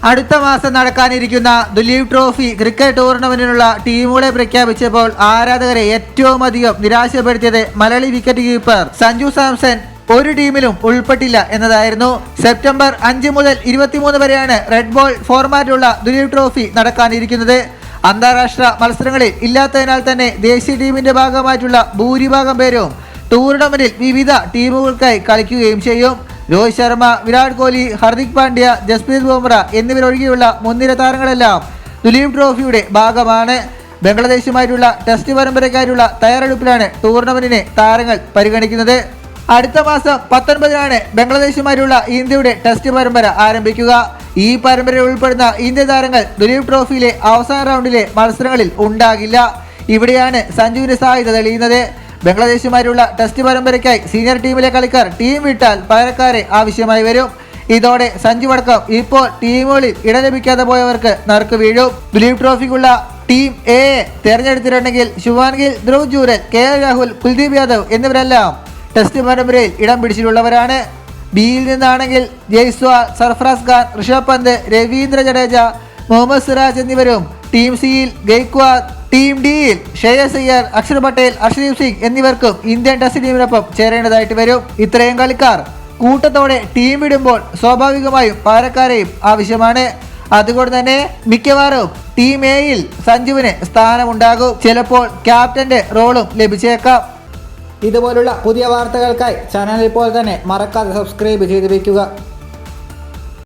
അടുത്ത മാസം നടക്കാനിരിക്കുന്ന ദുലീപ് ട്രോഫി ക്രിക്കറ്റ് ടൂർണമെന്റിനുള്ള ടീമുകളെ പ്രഖ്യാപിച്ചപ്പോൾ ആരാധകരെ ഏറ്റവും അധികം നിരാശപ്പെടുത്തിയത് മലയാളി വിക്കറ്റ് കീപ്പർ സഞ്ജു സാംസൺ ഒരു ടീമിലും ഉൾപ്പെട്ടില്ല എന്നതായിരുന്നു. സെപ്റ്റംബർ 5 മുതൽ 23 വരെയാണ് റെഡ് ബോൾ ഫോർമാറ്റിലുള്ള ദുലീപ് ട്രോഫി നടക്കാനിരിക്കുന്നത്. അന്താരാഷ്ട്ര മത്സരങ്ങളിൽ ഇല്ലാത്തതിനാൽ തന്നെ ദേശീയ ടീമിന്റെ ഭാഗമായിട്ടുള്ള ഭൂരിഭാഗം പേരും ടൂർണമെന്റിൽ വിവിധ ടീമുകൾക്കായി കളിക്കുകയും ചെയ്യും. രോഹിത് ശർമ്മ, വിരാട് കോഹ്ലി, ഹർദിക് പാണ്ഡ്യ, ജസ്പ്രീത് ബുംറ എന്നിവരൊഴികെയുള്ള മുൻനിര താരങ്ങളെല്ലാം ദുലീപ് ട്രോഫിയുടെ ഭാഗമാണ്. ബംഗ്ലാദേശുമായിട്ടുള്ള ടെസ്റ്റ് പരമ്പരയ്ക്കായുള്ള തയ്യാറെടുപ്പിലാണ് ടൂർണമെന്റിനെ താരങ്ങൾ പരിഗണിക്കുന്നത്. അടുത്ത മാസം 19-നാണ് ബംഗ്ലാദേശുമായിട്ടുള്ള ഇന്ത്യയുടെ ടെസ്റ്റ് പരമ്പര ആരംഭിക്കുക. ഈ പരമ്പരയിൽ ഉൾപ്പെടുന്ന ഇന്ത്യൻ താരങ്ങൾ ദുലീപ് ട്രോഫിയിലെ അവസാന റൗണ്ടിലെ മത്സരങ്ങളിൽ ഉണ്ടാകില്ല. ഇവിടെയാണ് സഞ്ജുവിന്റെ സാധ്യത തെളിയുന്നത്. ബംഗ്ലാദേശുമായിട്ടുള്ള ടെസ്റ്റ് പരമ്പരയ്ക്കായി സീനിയർ ടീമിലെ കളിക്കാർ ടീം വിട്ടാൽ പകരക്കാരെ ആവശ്യമായി വരും. ഇതോടെ സഞ്ജു അടക്കം ഇപ്പോൾ ടീമുകളിൽ ഇടം ലഭിക്കാതെ പോയവർക്ക് നറുക്ക് വീഴും. ദുലീപ് ട്രോഫിക്കുള്ള ടീം എ തെരഞ്ഞെടുത്തിട്ടുണ്ടെങ്കിൽ ശുഭ്മാൻ ഗിൽ, ധ്രുവ് ജൂരൽ, KL രാഹുൽ, കുൽദീപ് യാദവ് എന്നിവരെല്ലാം ടെസ്റ്റ് പരമ്പരയിൽ ഇടം പിടിച്ചിട്ടുള്ളവരാണ്. ബിയിൽ നിന്നാണെങ്കിൽ ജയ്സ്വാൾ, സർഫറാസ് ഖാൻ, ഋഷഭ് പന്ത്, രവീന്ദ്ര ജഡേജ, മുഹമ്മദ് സിറാജ് എന്നിവരും ടീം സിയിൽ ഗെയ്ക്വാദ്, ടീം ഡിയിൽ ശ്രേയസ് അയ്യർ, അക്ഷർ പട്ടേൽ, അർഷദീപ് സിംഗ് എന്നിവർക്കും ഇന്ത്യൻ ടെസ്റ്റ് ടീമിനൊപ്പം ചേരേണ്ടതായിട്ട് വരും. ഇത്രയും കളിക്കാർ കൂട്ടത്തോടെ ടീം വിടുമ്പോൾ സ്വാഭാവികമായും പകരക്കാരെയും ആവശ്യമാണ്. അതുകൊണ്ട് തന്നെ മിക്കവാറും ടീം എയിൽ സഞ്ജുവിന് സ്ഥാനമുണ്ടാകും. ചിലപ്പോൾ ക്യാപ്റ്റന്റെ റോളും ലഭിച്ചേക്കാം. ഇതുപോലുള്ള പുതിയ വാർത്തകൾക്കായി ചാനൽ ഇപ്പോൾ തന്നെ മറക്കാതെ സബ്സ്ക്രൈബ് ചെയ്ത് വയ്ക്കുക.